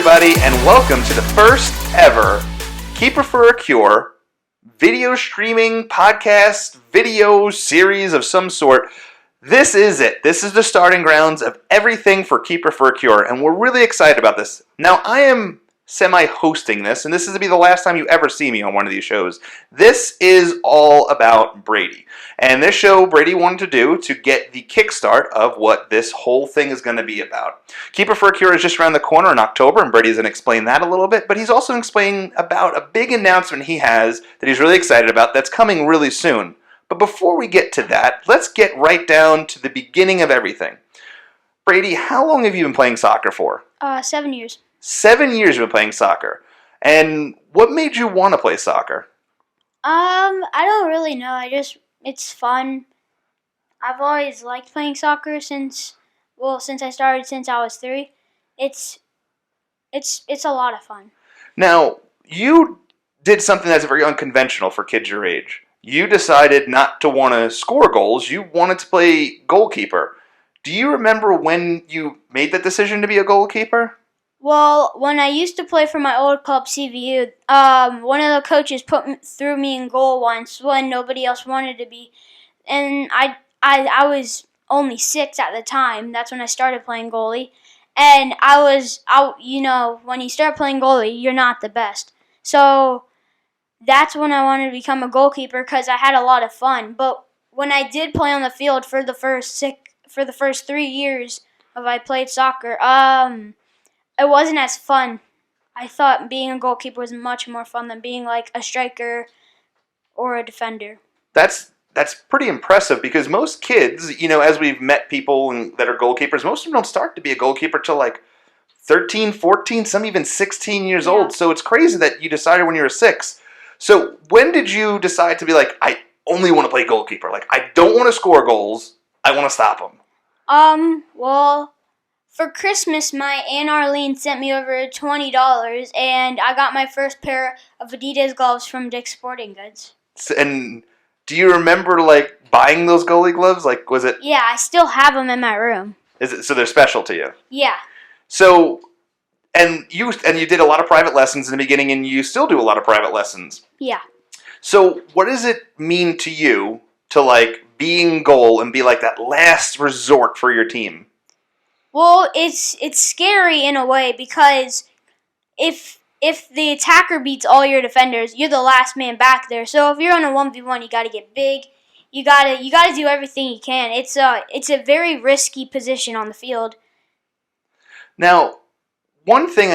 everybody, and welcome to the first ever Keeper for a Cure video streaming podcast, video series of some sort. This is it. This is the starting grounds of everything for Keeper for a Cure, and we're really excited about this. Now, I am semi-hosting this, and this is to be the last time you ever see me on one of these shows. This is all about Brady. And this show, Brady wanted to do to get the kickstart of what this whole thing is going to be about. Keeper for a Cure is just around the corner in October, and Brady's going to explain that a little bit, but he's also explaining about a big announcement he has that he's really excited about that's coming really soon. But before we get to that, let's get right down to the beginning of everything. Brady, how long have you been playing soccer for? 7 years. 7 years you've been playing soccer. And what made you want to play soccer? I don't really know. It's fun. I've always liked playing soccer since I started since I was 3. It's a lot of fun. Now, you did something that's very unconventional for kids your age. You decided not to want to score goals. You wanted to play goalkeeper. Do you remember when you made that decision to be a goalkeeper? Well, when I used to play for my old club, CVU, one of the coaches threw me in goal once when nobody else wanted to be, and I was only 6 at the time. That's when I started playing goalie, and I was out. You know, when you start playing goalie, you're not the best. So that's when I wanted to become a goalkeeper because I had a lot of fun. But when I did play on the field for the first 3 years of I played soccer, it wasn't as fun. I thought being a goalkeeper was much more fun than being like a striker or a defender. That's pretty impressive because most kids, as we've met people that are goalkeepers, most of them don't start to be a goalkeeper till like 13, 14, some even 16 years old. So it's crazy that you decided when you were 6. So when did you decide to be like, I only want to play goalkeeper? Like, I don't want to score goals. I want to stop them. Well, for Christmas, my Aunt Arlene sent me over $20, and I got my first pair of Adidas gloves from Dick's Sporting Goods. And do you remember, like, buying those goalie gloves? Like, was it... Yeah, I still have them in my room. So they're special to you? Yeah. So, and you did a lot of private lessons in the beginning, and you still do a lot of private lessons. Yeah. So what does it mean to you to, like, be in goal and be, like, that last resort for your team? Well, it's scary in a way because if the attacker beats all your defenders, you're the last man back there. So if you're on a 1v1, you got to get big. You got to do everything you can. It's a very risky position on the field. Now, one thing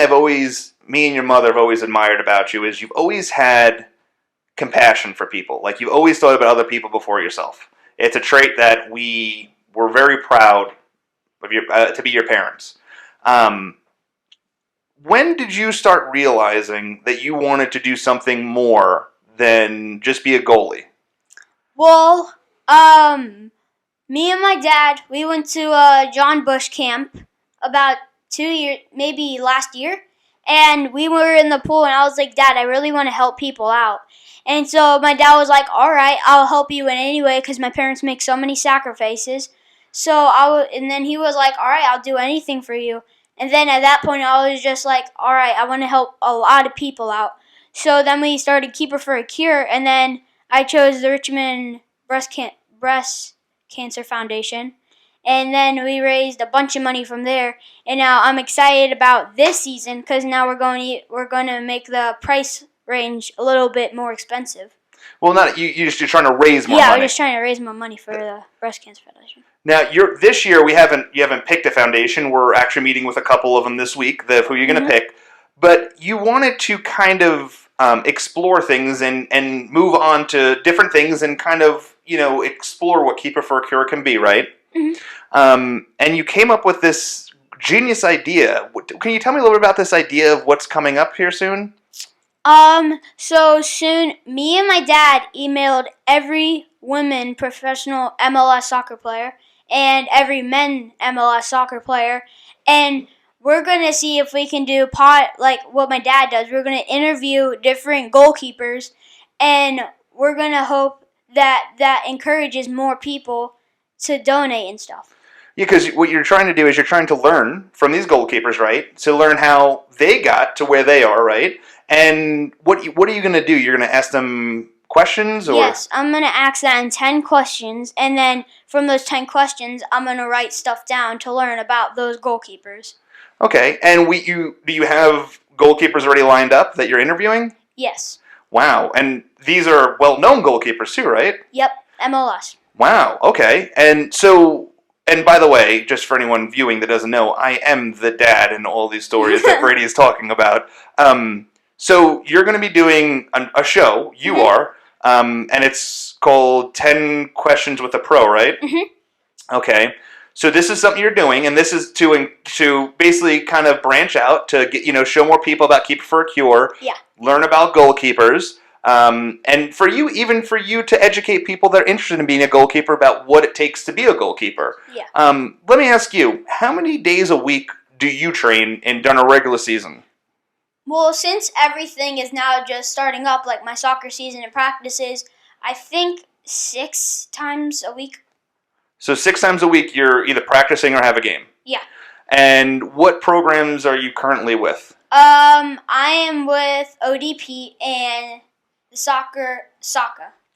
me and your mother have always admired about you is you've always had compassion for people. Like, you've always thought about other people before yourself. It's a trait that we were very proud of to be your parents. When did you start realizing that you wanted to do something more than just be a goalie? Well, me and my dad, we went to a John Bush camp about 2 years, maybe last year, and we were in the pool, and I was like, Dad, I really want to help people out. And so my dad was like, all right, I'll help you in any way because my parents make so many sacrifices. And then he was like, all right, I'll do anything for you. And then at that point, I was just like, all right, I want to help a lot of people out. So then we started Keeper for a Cure, and then I chose the Richmond Breast Cancer Foundation. And then we raised a bunch of money from there. And now I'm excited about this season because now we're going to make the price range a little bit more expensive. Well, not you're trying to raise more money. Yeah, we're just trying to raise more money for the Breast Cancer Foundation. Now, this year you haven't picked a foundation. We're actually meeting with a couple of them this week, who you're going to pick. But you wanted to kind of explore things and move on to different things and kind of explore what Keeper for a Cure can be, right? Mm-hmm. And you came up with this genius idea. Can you tell me a little bit about this idea of what's coming up here soon? So soon, me and my dad emailed every women professional MLS soccer player and every men MLS soccer player, and we're going to see if we can do like what my dad does. We're going to interview different goalkeepers, and we're going to hope that encourages more people to donate and stuff. Yeah, because what you're trying to do is you're trying to learn from these goalkeepers, right? To learn how they got to where they are, right? And what are you going to do? You're going to ask them questions, or Yes, I'm going to ask that in 10 questions, and then from those 10 questions, I'm going to write stuff down to learn about those goalkeepers. okay? And do you have goalkeepers already lined up that you're interviewing? Yes. Wow, and these are well-known goalkeepers too, right? Yep, MLS. Wow. Okay. And so, and by the way, just for anyone viewing that doesn't know, I am the dad in all these stories that Brady is talking about. So you're going to be doing a show. You are, and it's called 10 Questions with a Pro, right? Mm-hmm. Okay. So this is something you're doing, and this is to basically kind of branch out to get show more people about Keeper for a Cure. Yeah. Learn about goalkeepers. And even for you to educate people that are interested in being a goalkeeper about what it takes to be a goalkeeper. Yeah. Let me ask you, how many days a week do you train during a regular season? Well, since everything is now just starting up, like my soccer season and practices, I think 6 times a week. So 6 times a week you're either practicing or have a game? Yeah. And what programs are you currently with? I am with ODP and the soccer.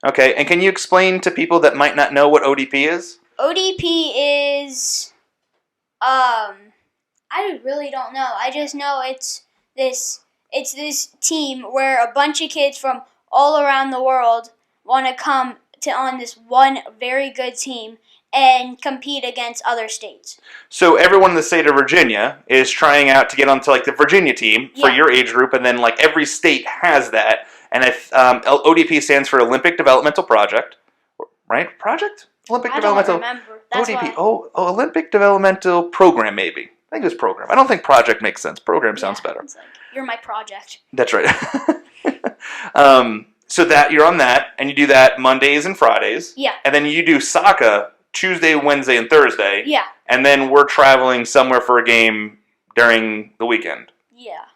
Okay, and can you explain to people that might not know what ODP is? ODP is, I really don't know. I just know it's this team where a bunch of kids from all around the world want to come on this one very good team and compete against other states. So everyone in the state of Virginia is trying out to get onto the Virginia team for your age group, and then every state has that. And if ODP stands for Olympic Developmental Project, right? Project? Olympic Developmental. I don't remember. That's ODP. why. Oh, Olympic Developmental Program, maybe. I think it was program. I don't think project makes sense. Program sounds better. It's like, you're my project. That's right. So that you're on that, and you do that Mondays and Fridays. Yeah. And then you do soccer Tuesday, Wednesday, and Thursday. Yeah. And then we're traveling somewhere for a game during the weekend. Yeah.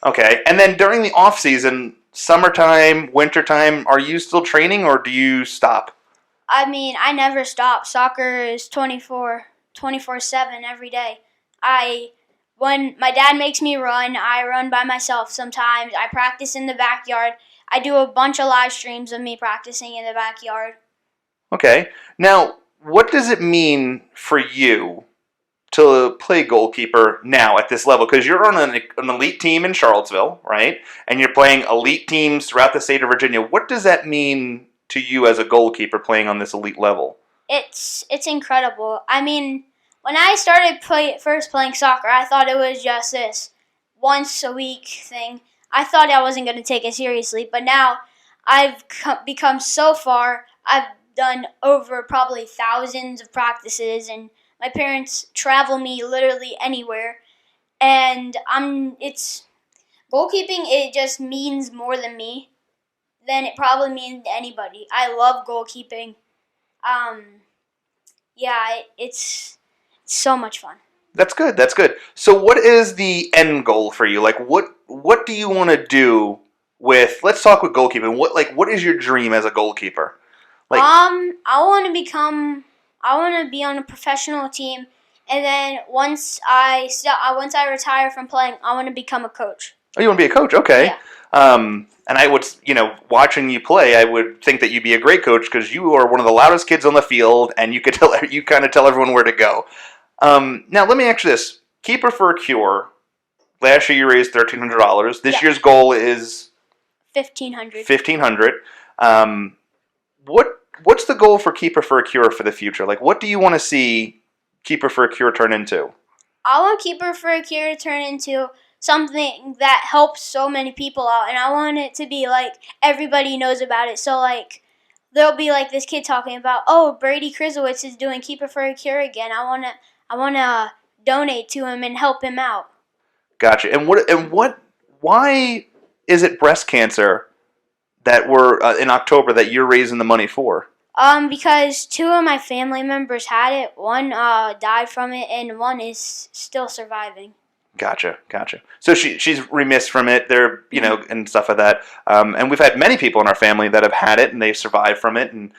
Okay. And then during the off season, summertime, wintertime, are you still training or do you stop? I mean, I never stop. Soccer is 24/7 every day. When my dad makes me run, I run by myself sometimes. I practice in the backyard. I do a bunch of live streams of me practicing in the backyard. Okay. Now, what does it mean for you to play goalkeeper now at this level? Because you're on an elite team in Charlottesville, right? And you're playing elite teams throughout the state of Virginia. What does that mean to you as a goalkeeper playing on this elite level? It's incredible. I mean, when I started first playing soccer, I thought it was just this once a week thing. I thought I wasn't going to take it seriously, but now I've become so far. I've done over probably thousands of practices, and my parents travel me literally anywhere. And it's goalkeeping. It just means more than me than it probably means to anybody. I love goalkeeping. It's so much fun. That's good. That's good. So what is the end goal for you? What do you want to do with, let's talk with goalkeeping. What is your dream as a goalkeeper? I want to be on a professional team, and then once I retire from playing, I want to become a coach. Oh, you want to be a coach? Okay. Yeah. And I would, watching you play, I would think that you'd be a great coach because you are one of the loudest kids on the field, and you kind of tell everyone where to go. Now, let me ask you this. Keeper for a Cure, last year you raised $1,300. This year's goal is $1,500. What's the goal for Keeper for a Cure for the future? What do you want to see Keeper for a Cure turn into? I want Keeper for a Cure to turn into something that helps so many people out, and I want it to be everybody knows about it. So there'll be this kid talking about, oh, Brady Krizowitz is doing Keeper for a Cure again. I wanna donate to him and help him out. Gotcha. Why is it breast cancer that we're in October that you're raising the money for? Because 2 of my family members had it. One died from it, and one is still surviving. Gotcha. So she's remiss from it. There, and stuff like that. And we've had many people in our family that have had it and they've survived from it. And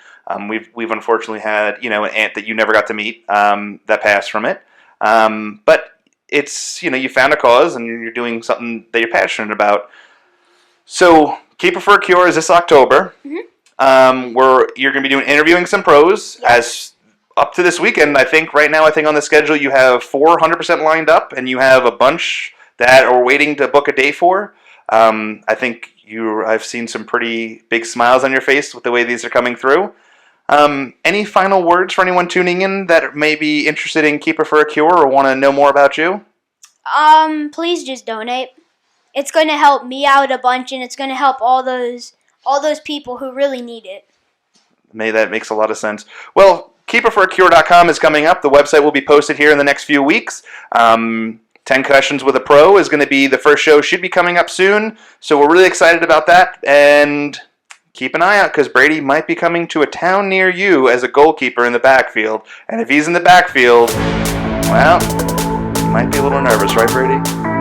we've unfortunately had an aunt that you never got to meet that passed from it. But it's you found a cause and you're doing something that you're passionate about. So Keeper for a Cure is this October. Where you're going to be interviewing some pros as up to this weekend. I think right now, on the schedule you have 400% lined up, and you have a bunch that are waiting to book a day for. I think I've seen some pretty big smiles on your face with the way these are coming through. Any final words for anyone tuning in that may be interested in Keeper for a Cure or want to know more about you? Please just donate. It's going to help me out a bunch, and it's going to help all those people who really need it. That makes a lot of sense. Well, KeeperForACure.com is coming up. The website will be posted here in the next few weeks. 10 Questions with a Pro is going to be the first show. Should be coming up soon. So we're really excited about that. And keep an eye out because Brady might be coming to a town near you as a goalkeeper in the backfield. And if he's in the backfield, well, you might be a little nervous, right, Brady?